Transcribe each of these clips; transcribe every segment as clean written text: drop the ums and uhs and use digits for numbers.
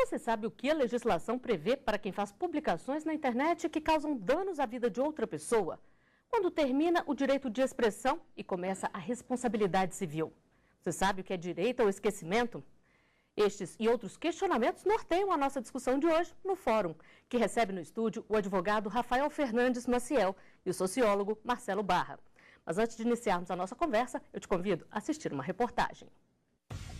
Você sabe o que a legislação prevê para quem faz publicações na internet que causam danos à vida de outra pessoa? Quando termina o direito de expressão e começa a responsabilidade civil? Você sabe o que é direito ao esquecimento? Estes e outros questionamentos norteiam a nossa discussão de hoje no Fórum, que recebe no estúdio o advogado Rafael Fernandes Maciel e o sociólogo Marcelo Barra. Mas antes de iniciarmos a nossa conversa, eu te convido a assistir uma reportagem.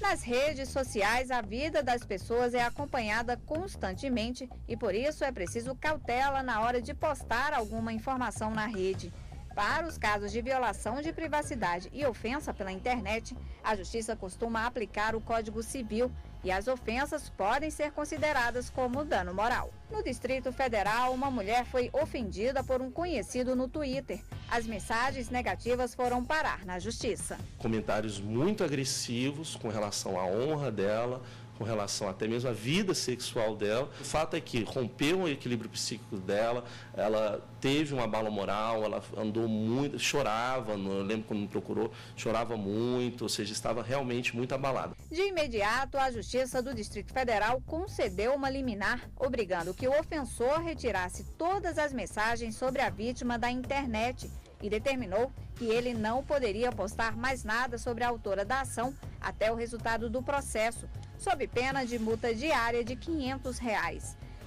Nas redes sociais, a vida das pessoas é acompanhada constantemente e por isso é preciso cautela na hora de postar alguma informação na rede. Para os casos de violação de privacidade e ofensa pela internet, a Justiça costuma aplicar o Código Civil e as ofensas podem ser consideradas como dano moral. No Distrito Federal, uma mulher foi ofendida por um conhecido no Twitter. As mensagens negativas foram parar na Justiça. Comentários muito agressivos com relação à honra dela, com relação até mesmo à vida sexual dela. O fato é que rompeu o equilíbrio psíquico dela, ela teve uma abalo moral, ela andou muito, chorava, eu lembro quando me procurou, chorava muito, ou seja, estava realmente muito abalada. De imediato, a Justiça do Distrito Federal concedeu uma liminar, obrigando que o ofensor retirasse todas as mensagens sobre a vítima da internet e determinou que ele não poderia postar mais nada sobre a autora da ação até o resultado do processo, sob pena de multa diária de R$ 500.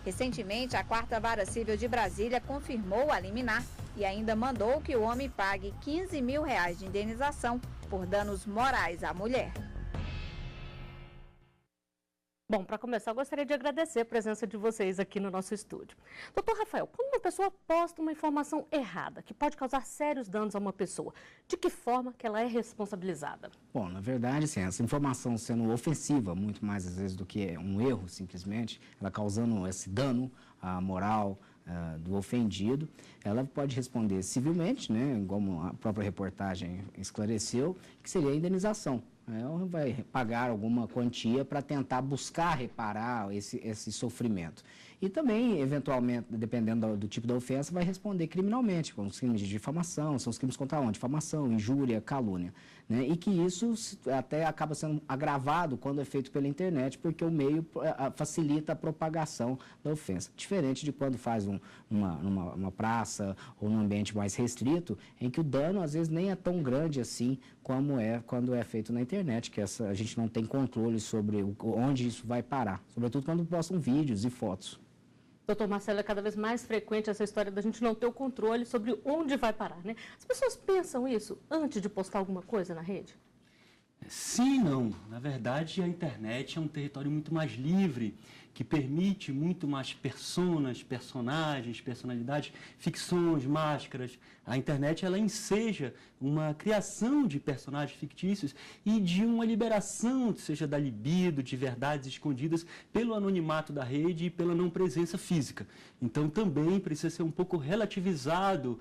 Recentemente, a 4ª Vara Civil de Brasília confirmou a liminar e ainda mandou que o homem pague R$ 15 mil de indenização por danos morais à mulher. Bom, para começar, eu gostaria de agradecer a presença de vocês aqui no nosso estúdio. Doutor Rafael, quando uma pessoa posta uma informação errada, que pode causar sérios danos a uma pessoa, de que forma que ela é responsabilizada? Bom, na verdade, sim, essa informação sendo ofensiva, muito mais às vezes do que um erro, simplesmente, ela causando esse dano à moral do ofendido, ela pode responder civilmente, né, como a própria reportagem esclareceu, que seria a indenização. Ela vai pagar alguma quantia para tentar buscar reparar esse sofrimento. E também, eventualmente, dependendo do tipo da ofensa, vai responder criminalmente, com os crimes de difamação, são os crimes contra a honra, difamação, injúria, calúnia. Né? E que isso até acaba sendo agravado quando é feito pela internet, porque o meio facilita a propagação da ofensa. Diferente de quando faz numa praça ou num ambiente mais restrito, em que o dano, às vezes, nem é tão grande assim como é quando é feito na internet, que a gente não tem controle sobre onde isso vai parar, sobretudo quando postam vídeos e fotos. Doutor Marcelo, é cada vez mais frequente essa história da gente não ter o controle sobre onde vai parar, né? As pessoas pensam isso antes de postar alguma coisa na rede? Sim e não. Na verdade, a internet é um território muito mais livre, que permite muito mais personagens, personalidades, ficções, máscaras. A internet, ela enseja uma criação de personagens fictícios e de uma liberação, seja da libido, de verdades escondidas pelo anonimato da rede e pela não presença física. Então, também precisa ser um pouco relativizado,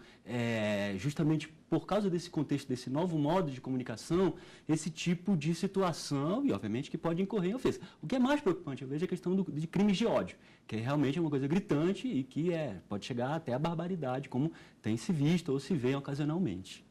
justamente por causa desse contexto, desse novo modo de comunicação, esse tipo de situação, e obviamente que pode incorrer em ofensa. O que é mais preocupante, eu vejo, é a questão de crimes de ódio, que realmente é uma coisa gritante e que pode chegar até a barbaridade, como tem se visto ou se vê ocasionalmente.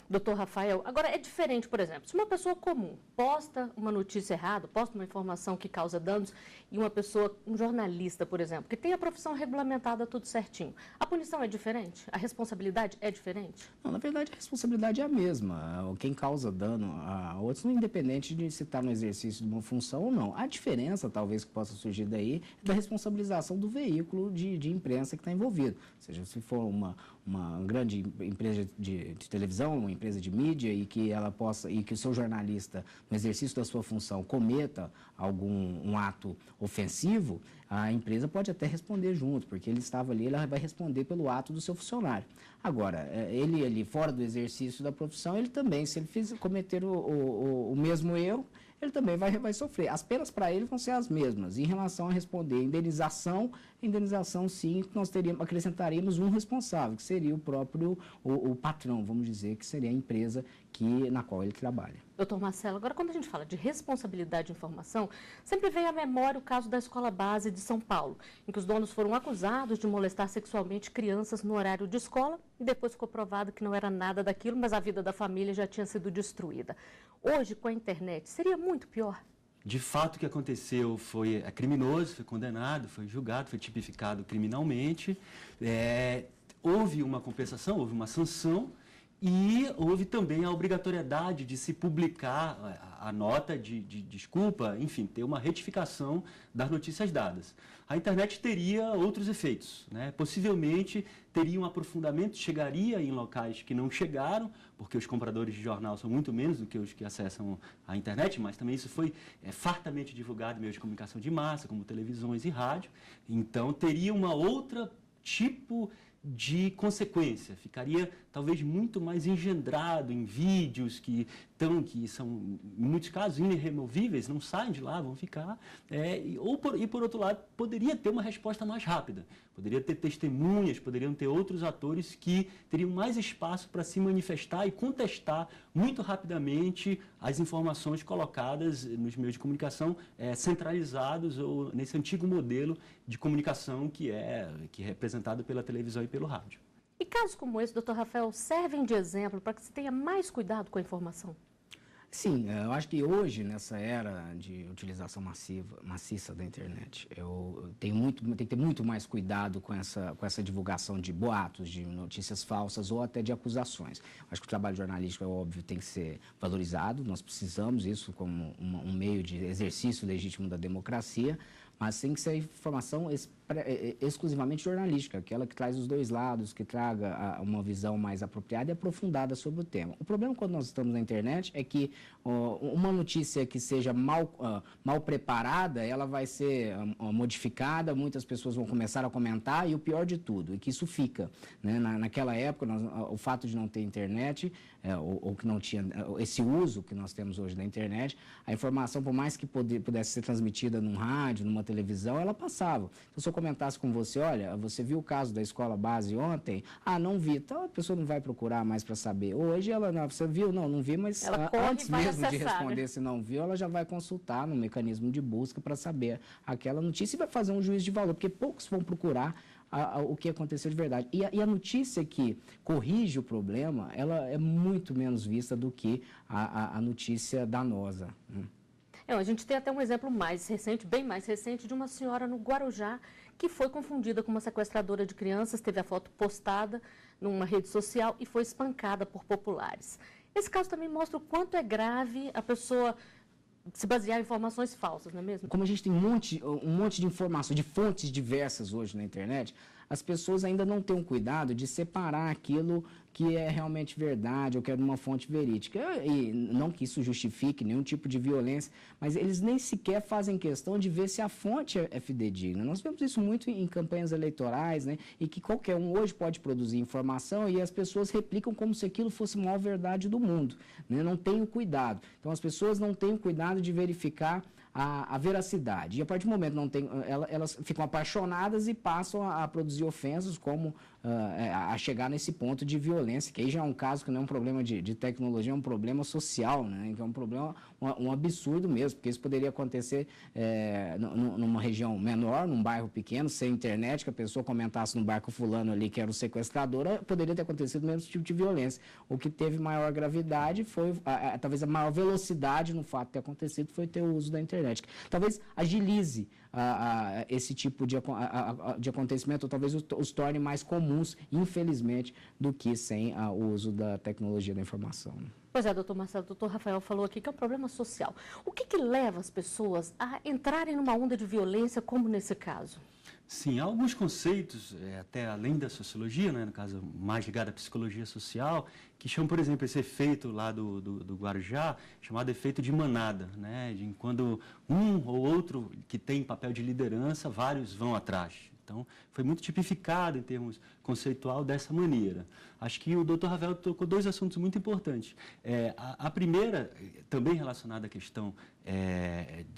Doutor Rafael, agora é diferente, por exemplo, se uma pessoa comum posta uma notícia errada, posta uma informação que causa danos, e uma pessoa, um jornalista, por exemplo, que tem a profissão regulamentada tudo certinho, a punição é diferente? A responsabilidade é diferente? Não, na verdade, a responsabilidade é a mesma. Quem causa dano a outros, independente de se está no exercício de uma função ou não. A diferença, talvez, que possa surgir daí, é da responsabilização do veículo de imprensa que está envolvido. Ou seja, se for uma grande empresa de televisão, uma empresa de mídia e que ela possa, e que o seu jornalista, no exercício da sua função, cometa um ato ofensivo, a empresa pode até responder junto, porque ele estava ali, ela vai responder pelo ato do seu funcionário. Agora, ele ali fora do exercício da profissão, ele também, se ele cometer o mesmo erro, ele também vai sofrer. As penas para ele vão ser as mesmas. Em relação a responder indenização, sim, nós acrescentaríamos um responsável, que seria o próprio o patrão, vamos dizer, que seria a empresa na qual ele trabalha. Doutor Marcelo, agora quando a gente fala de responsabilidade de informação, sempre vem à memória o caso da Escola Base de São Paulo, em que os donos foram acusados de molestar sexualmente crianças no horário de escola e depois ficou provado que não era nada daquilo, mas a vida da família já tinha sido destruída. Hoje, com a internet, seria muito pior? De fato, o que aconteceu foi criminoso, foi condenado, foi julgado, foi tipificado criminalmente. Houve uma compensação, houve uma sanção e houve também a obrigatoriedade de se publicar a nota de desculpa, enfim, ter uma retificação das notícias dadas. A internet teria outros efeitos, né? Possivelmente teria um aprofundamento, chegaria em locais que não chegaram, porque os compradores de jornal são muito menos do que os que acessam a internet, mas também isso foi fartamente divulgado em meios de comunicação de massa, como televisões e rádio. Então, teria uma outra tipo de consequência, ficaria talvez muito mais engendrado em vídeos que são, em muitos casos, irremovíveis, não saem de lá, vão ficar. E por outro lado, poderia ter uma resposta mais rápida, poderia ter testemunhas, poderiam ter outros atores que teriam mais espaço para se manifestar e contestar muito rapidamente as informações colocadas nos meios de comunicação centralizados ou nesse antigo modelo de comunicação que é representado pela televisão e pelo rádio. E casos como esse, doutor Rafael, servem de exemplo para que se tenha mais cuidado com a informação? Sim, eu acho que hoje, nessa era de utilização maciça da internet, tem que ter muito mais cuidado com essa divulgação de boatos, de notícias falsas ou até de acusações. Acho que o trabalho jornalístico, é óbvio, tem que ser valorizado, nós precisamos isso como um meio de exercício legítimo da democracia, mas tem que ser informação exclusivamente jornalística, aquela que traz os dois lados, que traga uma visão mais apropriada e aprofundada sobre o tema. O problema quando nós estamos na internet é que uma notícia que seja mal preparada, ela vai ser modificada, muitas pessoas vão começar a comentar e o pior de tudo, é que isso fica, né? Naquela época, o fato de não ter internet, ou que não tinha esse uso que nós temos hoje da internet, a informação, por mais que pudesse ser transmitida num rádio, numa televisão, ela passava. Então, se eu comentasse com você, olha, você viu o caso da escola base ontem? Ah, não vi. Então, a pessoa não vai procurar mais para saber. Hoje, você viu? Não vi, mas antes mesmo de responder se não viu, ela já vai consultar no mecanismo de busca para saber aquela notícia e vai fazer um juízo de valor, porque poucos vão procurar o que aconteceu de verdade. E a notícia que corrige o problema, ela é muito menos vista do que a notícia danosa. A gente tem até um exemplo mais recente, bem mais recente, de uma senhora no Guarujá que foi confundida com uma sequestradora de crianças, teve a foto postada numa rede social e foi espancada por populares. Esse caso também mostra o quanto é grave a pessoa se basear em informações falsas, não é mesmo? Como a gente tem um monte de informações, de fontes diversas hoje na internet, as pessoas ainda não têm um cuidado de separar aquilo que é realmente verdade ou que é de uma fonte verídica. E não que isso justifique nenhum tipo de violência, mas eles nem sequer fazem questão de ver se a fonte é fidedigna. Nós vemos isso muito em campanhas eleitorais, né? E que qualquer um hoje pode produzir informação e as pessoas replicam como se aquilo fosse a maior verdade do mundo, né? Não tem o cuidado. Então, as pessoas não têm o cuidado de verificar a veracidade. E a partir do momento elas ficam apaixonadas e passam a produzir ofensas, como a chegar nesse ponto de violência, que aí já é um caso que não é um problema de tecnologia, é um problema social, né? Que é um problema, um absurdo mesmo, porque isso poderia acontecer numa região menor, num bairro pequeno, sem internet, que a pessoa comentasse no barco fulano ali que era o sequestrador, poderia ter acontecido o mesmo tipo de violência. O que teve maior gravidade foi, talvez a maior velocidade no fato de ter acontecido, foi ter o uso da internet. Talvez agilize esse tipo de acontecimento, ou talvez os torne mais comuns, infelizmente, do que sem o uso da tecnologia da informação. Pois é, doutor Marcelo, o doutor Rafael falou aqui que é um problema social. O que leva as pessoas a entrarem numa onda de violência, como nesse caso? Sim, há alguns conceitos, até além da sociologia, né, no caso mais ligado à psicologia social, que chamam, por exemplo, esse efeito lá do Guarujá, chamado efeito de manada, né, de quando um ou outro que tem papel de liderança, vários vão atrás. Então, foi muito tipificado em termos conceitual dessa maneira. Acho que o doutor Rafael tocou dois assuntos muito importantes. A primeira, também relacionada à questão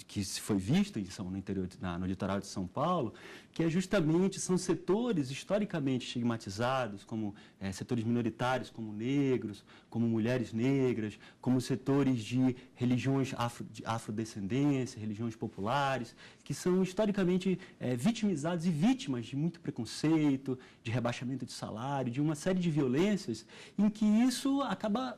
que foi vista no interior, no litoral de São Paulo, que é justamente, são setores historicamente estigmatizados, como setores minoritários, como negros, como mulheres negras, como setores de religiões de afrodescendência, religiões populares, que são historicamente vitimizados e vítimas de muito preconceito, de rebaixamento de salário, de uma série de violências, em que isso acaba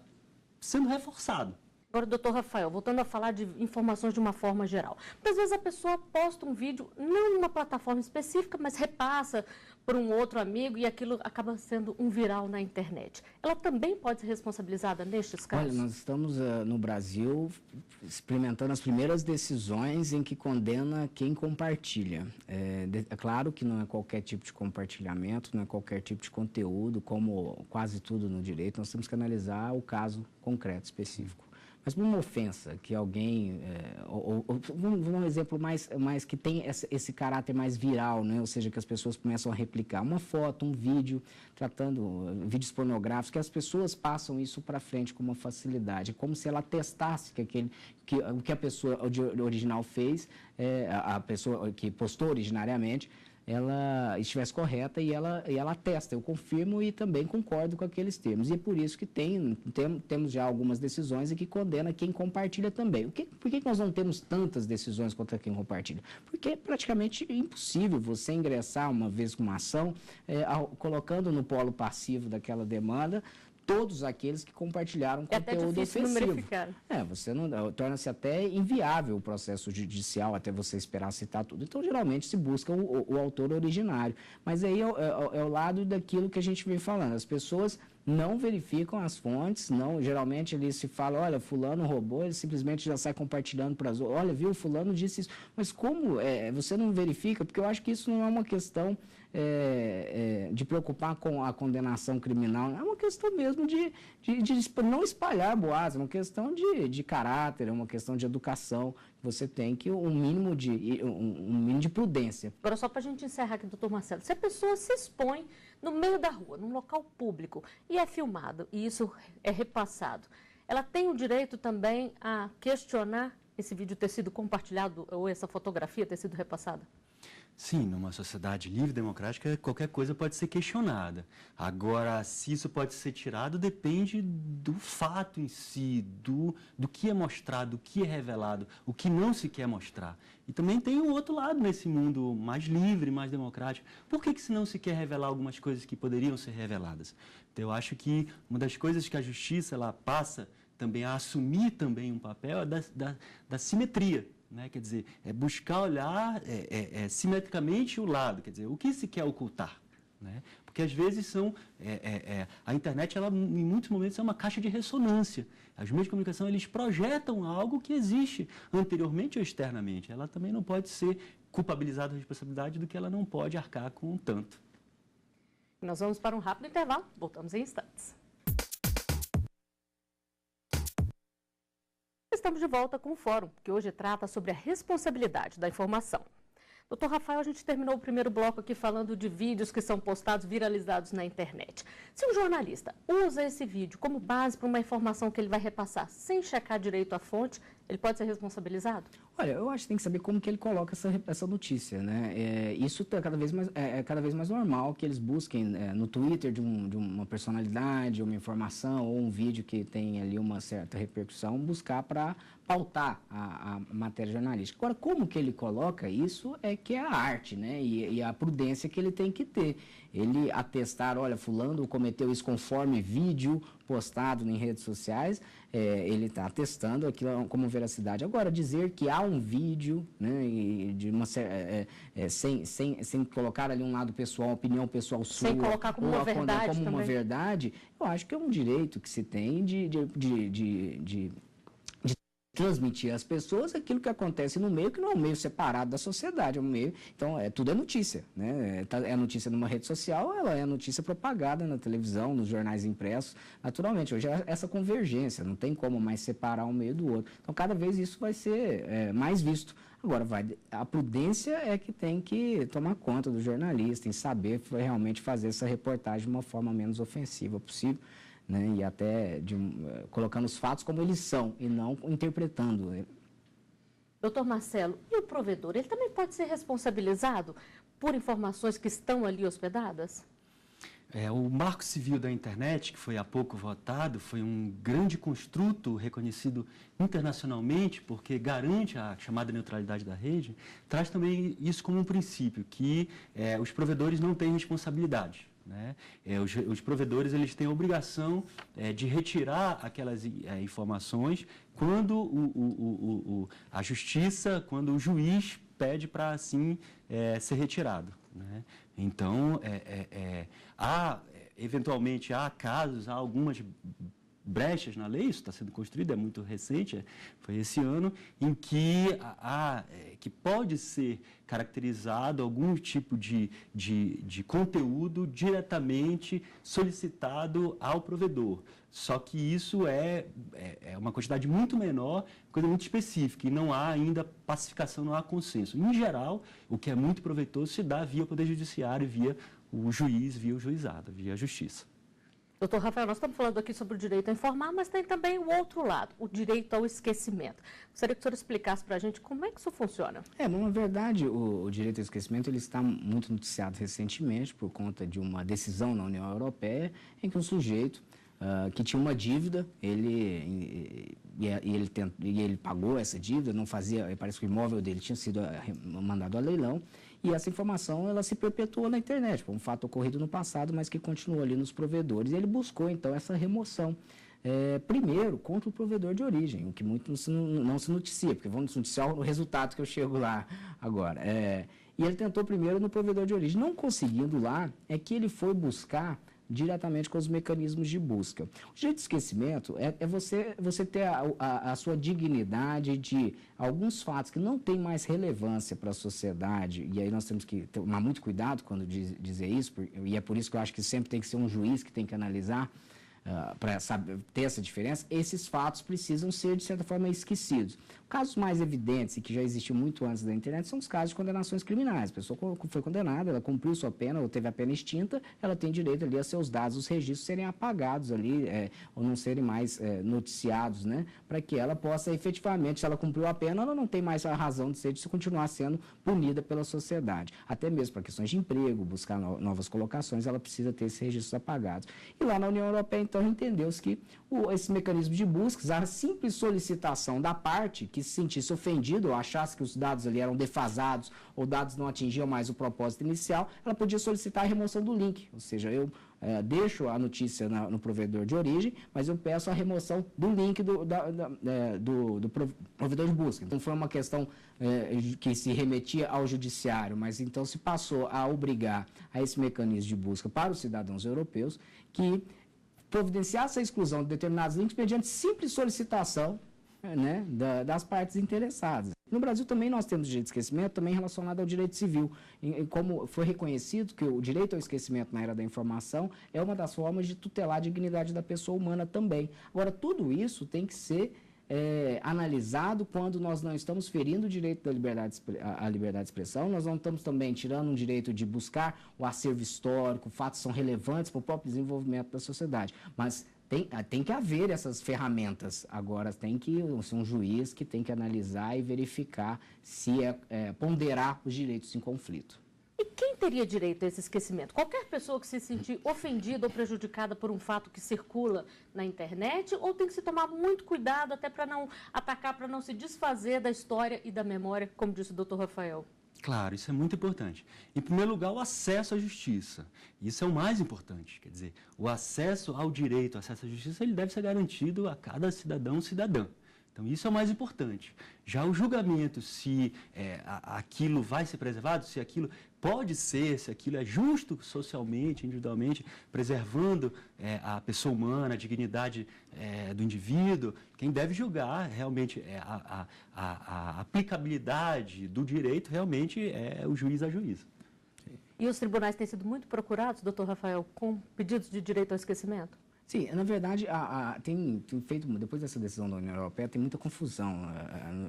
sendo reforçado. Agora, doutor Rafael, voltando a falar de informações de uma forma geral. Muitas vezes a pessoa posta um vídeo, não numa plataforma específica, mas repassa por um outro amigo e aquilo acaba sendo um viral na internet. Ela também pode ser responsabilizada nestes casos? Olha, nós estamos no Brasil experimentando as primeiras decisões em que condena quem compartilha. É claro que não é qualquer tipo de compartilhamento, não é qualquer tipo de conteúdo, como quase tudo no direito, nós temos que analisar o caso concreto, específico. Mas uma ofensa que alguém, vamos um exemplo mais que tem esse caráter mais viral, né? Ou seja, que as pessoas começam a replicar uma foto, um vídeo, vídeos pornográficos, que as pessoas passam isso para frente com uma facilidade, como se ela atestasse que o que a pessoa original fez, a pessoa que postou originariamente, ela estivesse correta e ela atesta, eu confirmo e também concordo com aqueles termos. E é por isso que temos já algumas decisões e que condena quem compartilha também. Por que nós não temos tantas decisões contra quem compartilha? Porque é praticamente impossível você ingressar uma vez com uma ação, colocando no polo passivo daquela demanda todos aqueles que compartilharam conteúdo ofensivo. Você não torna-se até inviável o processo judicial até você esperar citar tudo. Então, geralmente, se busca o autor originário. Mas aí é o lado daquilo que a gente vem falando. As pessoas não verificam as fontes, geralmente ele se fala, olha, fulano roubou, ele simplesmente já sai compartilhando para as outras, olha, viu, fulano disse isso. Mas como você não verifica? Porque eu acho que isso não é uma questão de preocupar com a condenação criminal, é uma questão mesmo de não espalhar boatos, é uma questão de caráter, é uma questão de educação. Você tem que um mínimo de prudência. Agora, só para a gente encerrar aqui, doutor Marcelo, se a pessoa se expõe no meio da rua, num local público, e é filmado, e isso é repassado, ela tem o direito também a questionar esse vídeo ter sido compartilhado ou essa fotografia ter sido repassada? Sim, numa sociedade livre e democrática, qualquer coisa pode ser questionada. Agora, se isso pode ser tirado, depende do fato em si, do que é mostrado, do que é revelado, o que não se quer mostrar. E também tem o outro lado nesse mundo mais livre, mais democrático. Por que se não se quer revelar algumas coisas que poderiam ser reveladas? Então, eu acho que uma das coisas que a justiça ela passa também a assumir também um papel é da simetria. Né? Quer dizer, é buscar olhar simetricamente o lado, quer dizer, o que se quer ocultar. Né? Porque às vezes a internet, ela, em muitos momentos, é uma caixa de ressonância. Os meios de comunicação, eles projetam algo que existe anteriormente ou externamente. Ela também não pode ser culpabilizada da responsabilidade do que ela não pode arcar com um tanto. Nós vamos para um rápido intervalo, voltamos em instantes. Estamos de volta com o Fórum, que hoje trata sobre a responsabilidade da informação. Doutor Rafael, a gente terminou o primeiro bloco aqui falando de vídeos que são postados, viralizados na internet. Se um jornalista usa esse vídeo como base para uma informação que ele vai repassar sem checar direito a fonte, ele pode ser responsabilizado? Olha, eu acho que tem que saber como que ele coloca essa notícia, né? Isso é cada vez mais normal que eles busquem no Twitter de uma personalidade, uma informação ou um vídeo que tem ali uma certa repercussão, buscar para pautar a matéria jornalística. Agora, como que ele coloca isso é que é a arte, né? E a prudência que ele tem que ter. Ele atestar, olha, fulano cometeu isso conforme vídeo postado em redes sociais, ele está atestando aquilo como veracidade. Agora, dizer que há um vídeo, né, sem colocar ali um lado pessoal, uma opinião pessoal sua, sem colocar como uma verdade uma verdade, eu acho que é um direito que se tem de transmitir às pessoas aquilo que acontece no meio, que não é um meio separado da sociedade, é um meio, então tudo é notícia, né? É notícia numa rede social, ela é notícia propagada na televisão, nos jornais impressos, naturalmente. Hoje é essa convergência, não tem como mais separar um meio do outro. Então, cada vez isso vai ser mais visto. Agora, a prudência é que tem que tomar conta do jornalista, em saber realmente fazer essa reportagem de uma forma menos ofensiva possível. Né, e até colocando os fatos como eles são e não interpretando. Doutor Marcelo, e o provedor, ele também pode ser responsabilizado por informações que estão ali hospedadas? O Marco Civil da Internet, que foi há pouco votado, foi um grande construto reconhecido internacionalmente, porque garante a chamada neutralidade da rede, traz também isso como um princípio, que os provedores não têm responsabilidade. né? Os provedores eles têm a obrigação de retirar aquelas informações quando a justiça, quando o juiz pede para assim ser retirado, né? Então, eventualmente há casos, há algumas brechas na lei, isso está sendo construído, é muito recente, foi esse ano, em que, que pode ser caracterizado algum tipo de conteúdo diretamente solicitado ao provedor. Só que isso é uma quantidade muito menor, coisa muito específica, e não há ainda pacificação, não há consenso. Em geral, o que é muito proveitoso se dá via o Poder Judiciário, via o juiz, via o juizado, via a Justiça. Doutor Rafael, nós estamos falando aqui sobre o direito a informar, mas tem também o outro lado, o direito ao esquecimento. Gostaria que o senhor explicasse para a gente como é que isso funciona. Bom, na verdade, o direito ao esquecimento ele está muito noticiado recentemente por conta de uma decisão na União Europeia em que um sujeito que tinha uma dívida, ele pagou essa dívida, não fazia, parece que o imóvel dele tinha sido mandado a leilão, e essa informação ela se perpetuou na internet, foi um fato ocorrido no passado, mas que continuou ali nos provedores, e ele buscou então essa remoção. Primeiro, contra o provedor de origem, o que muito não se noticia, porque vamos noticiar o resultado que eu chego lá agora. E ele tentou primeiro no provedor de origem, não conseguindo lá, é que ele foi buscar diretamente com os mecanismos de busca. O direito de esquecimento é você ter a sua dignidade de alguns fatos que não têm mais relevância para a sociedade, e aí nós temos que tomar muito cuidado quando dizer isso, e é por isso que eu acho que sempre tem que ser um juiz que tem que analisar, para ter essa diferença, esses fatos precisam ser, de certa forma, esquecidos. Casos mais evidentes e que já existiam muito antes da internet são os casos de condenações criminais. A pessoa foi condenada, ela cumpriu sua pena ou teve a pena extinta, ela tem direito ali a seus dados, os registros serem apagados ali ou não serem mais noticiados, né? Para que ela possa efetivamente, se ela cumpriu a pena, ela não tem mais a razão de ser, de continuar sendo punida pela sociedade. Até mesmo para questões de emprego, buscar novas colocações, ela precisa ter esses registros apagados. E lá na União Europeia, então, entendeu-se que esse mecanismo de busca, a simples solicitação da parte que se sentisse ofendido ou achasse que os dados ali eram defasados ou dados não atingiam mais o propósito inicial, ela podia solicitar a remoção do link. Ou seja, eu deixo a notícia no provedor de origem, mas eu peço a remoção do link do provedor de busca. Então, foi uma questão que se remetia ao judiciário, mas então se passou a obrigar a esse mecanismo de busca para os cidadãos europeus que providenciasse a exclusão de determinados links mediante simples solicitação, né, das partes interessadas. No Brasil também nós temos direito de esquecimento, também relacionado ao direito civil. Como foi reconhecido que o direito ao esquecimento na era da informação é uma das formas de tutelar a dignidade da pessoa humana também. Agora, tudo isso tem que ser analisado quando nós não estamos ferindo o direito da liberdade de expressão, nós não estamos também tirando um direito de buscar o acervo histórico, fatos são relevantes para o próprio desenvolvimento da sociedade, mas tem que haver essas ferramentas. Agora tem que ser um juiz que tem que analisar e verificar se ponderar os direitos em conflito. E quem teria direito a esse esquecimento? Qualquer pessoa que se sentir ofendida ou prejudicada por um fato que circula na internet, ou tem que se tomar muito cuidado até para não atacar, para não se desfazer da história e da memória, como disse o doutor Rafael? Claro, isso é muito importante. Em primeiro lugar, o acesso à justiça. Isso é o mais importante. Quer dizer, o acesso ao direito, o acesso à justiça, ele deve ser garantido a cada cidadão ou cidadã. Então, isso é o mais importante. Já o julgamento, se aquilo vai ser preservado, se aquilo pode ser, se aquilo é justo socialmente, individualmente, preservando a pessoa humana, a dignidade do indivíduo, quem deve julgar realmente a aplicabilidade do direito realmente é o juiz a juíza. E os tribunais têm sido muito procurados, doutor Rafael, com pedidos de direito ao esquecimento? Sim, na verdade, tem feito, depois dessa decisão da União Europeia, tem muita confusão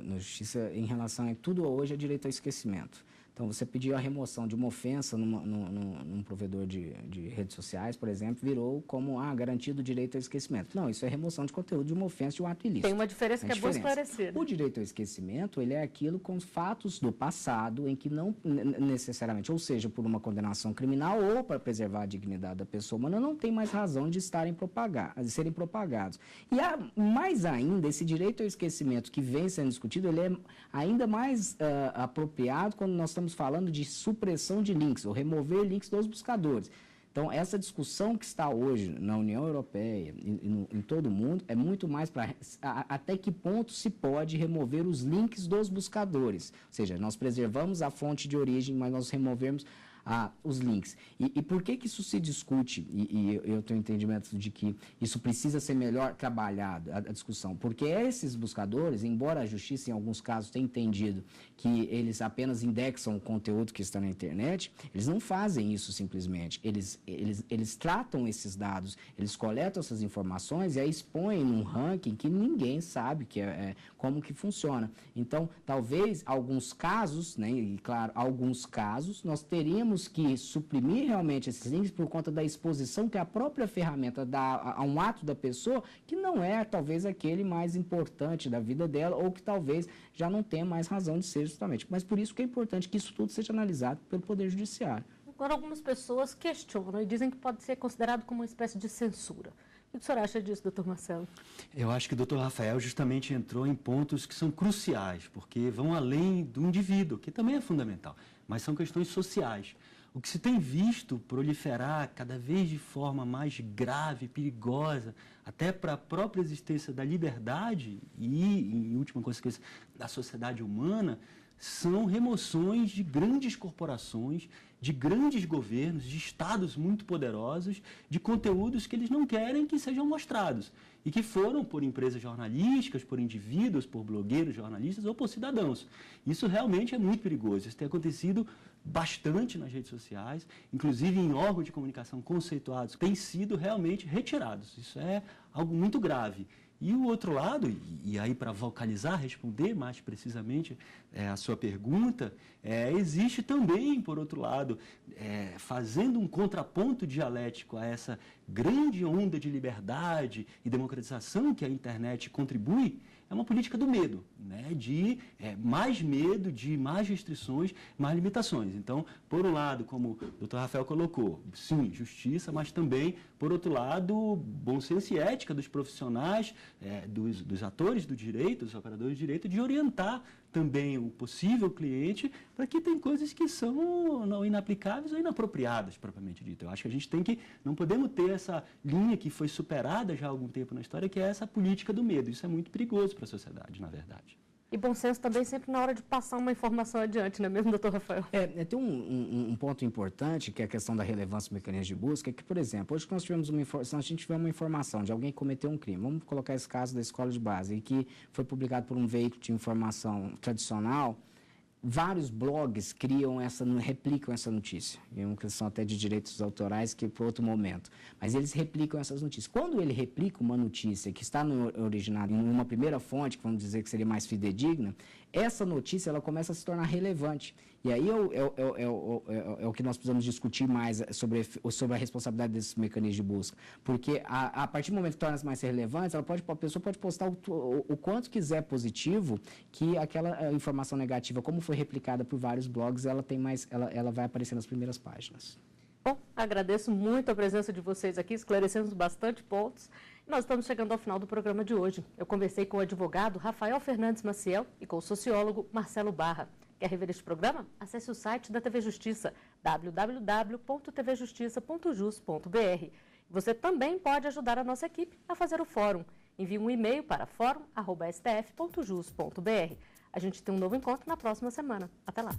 na justiça em relação a tudo hoje é direito ao esquecimento. Então, você pediu a remoção de uma ofensa num provedor de redes sociais, por exemplo, virou como garantido o direito ao esquecimento. Não, isso é remoção de conteúdo de uma ofensa de um ato ilícito. Tem uma diferença que é bom esclarecer. O direito ao esquecimento, ele é aquilo com fatos do passado em que não necessariamente, ou seja, por uma condenação criminal ou para preservar a dignidade da pessoa humana, não tem mais razão de serem propagados. E mais ainda, esse direito ao esquecimento que vem sendo discutido, ele é ainda mais apropriado quando nós estamos falando de supressão de links, ou remover links dos buscadores. Então, essa discussão que está hoje na União Europeia e em todo o mundo é muito mais para até que ponto se pode remover os links dos buscadores. Ou seja, nós preservamos a fonte de origem, mas nós removemos os links. E por que isso se discute? E eu tenho entendimento de que isso precisa ser melhor trabalhado, a discussão. Porque esses buscadores, embora a justiça em alguns casos tenha entendido que eles apenas indexam o conteúdo que está na internet, eles não fazem isso simplesmente. Eles tratam esses dados, eles coletam essas informações e aí expõem num ranking que ninguém sabe como que funciona. Então, talvez alguns casos, né, e claro, alguns casos, nós teríamos que suprimir realmente esses links por conta da exposição que a própria ferramenta dá a um ato da pessoa que não é talvez aquele mais importante da vida dela ou que talvez já não tenha mais razão de ser justamente. Mas por isso que é importante que isso tudo seja analisado pelo Poder Judiciário. Agora, algumas pessoas questionam e dizem que pode ser considerado como uma espécie de censura. O que o senhor acha disso, doutor Marcelo? Eu acho que o doutor Rafael justamente entrou em pontos que são cruciais, porque vão além do indivíduo, que também é fundamental, mas são questões sociais. O que se tem visto proliferar cada vez de forma mais grave, perigosa, até para a própria existência da liberdade e, em última consequência, da sociedade humana, são remoções de grandes corporações, de grandes governos, de estados muito poderosos, de conteúdos que eles não querem que sejam mostrados e que foram por empresas jornalísticas, por indivíduos, por blogueiros jornalistas ou por cidadãos. Isso realmente é muito perigoso. Isso tem acontecido bastante nas redes sociais, inclusive em órgãos de comunicação conceituados, têm sido realmente retirados. Isso é algo muito grave. E o outro lado, e aí para vocalizar, responder mais precisamente a sua pergunta, existe também, por outro lado, fazendo um contraponto dialético a essa grande onda de liberdade e democratização que a internet contribui, é uma política do medo, né? De mais medo, de mais restrições, mais limitações. Então, por um lado, como o doutor Rafael colocou, sim, justiça, mas também, por outro lado, bom senso e ética dos profissionais, dos atores do direito, dos operadores de direito, de orientar também o possível cliente para que tem coisas que são não inaplicáveis ou inapropriadas, propriamente dito. Eu acho que a gente não podemos ter essa linha que foi superada já há algum tempo na história, que é essa política do medo. Isso é muito perigoso para a sociedade, na verdade. E bom senso também sempre na hora de passar uma informação adiante, não é mesmo, doutor Rafael? Tem um ponto importante, que é a questão da relevância do mecanismo de busca, que, por exemplo, hoje que nós tivemos se a gente tiver uma informação de alguém que cometeu um crime, vamos colocar esse caso da escola de base, e que foi publicado por um veículo de informação tradicional, vários blogs replicam essa notícia. É uma questão até de direitos autorais, que é para outro momento. Mas eles replicam essas notícias. Quando ele replica uma notícia que está originada em uma primeira fonte, que vamos dizer que seria mais fidedigna, essa notícia ela começa a se tornar relevante. E aí é o que nós precisamos discutir mais sobre a responsabilidade desses mecanismos de busca. Porque a partir do momento que torna-se mais relevante, a pessoa pode postar o quanto quiser positivo, que aquela informação negativa, como foi replicada por vários blogs, ela vai aparecer nas primeiras páginas. Bom, agradeço muito a presença de vocês aqui, esclarecemos bastante pontos. Nós estamos chegando ao final do programa de hoje. Eu conversei com o advogado Rafael Fernandes Maciel e com o sociólogo Marcelo Barra. Quer rever este programa? Acesse o site da TV Justiça, www.tvjustiça.jus.br. Você também pode ajudar a nossa equipe a fazer o fórum. Envie um e-mail para forum@stf.jus.br. A gente tem um novo encontro na próxima semana. Até lá!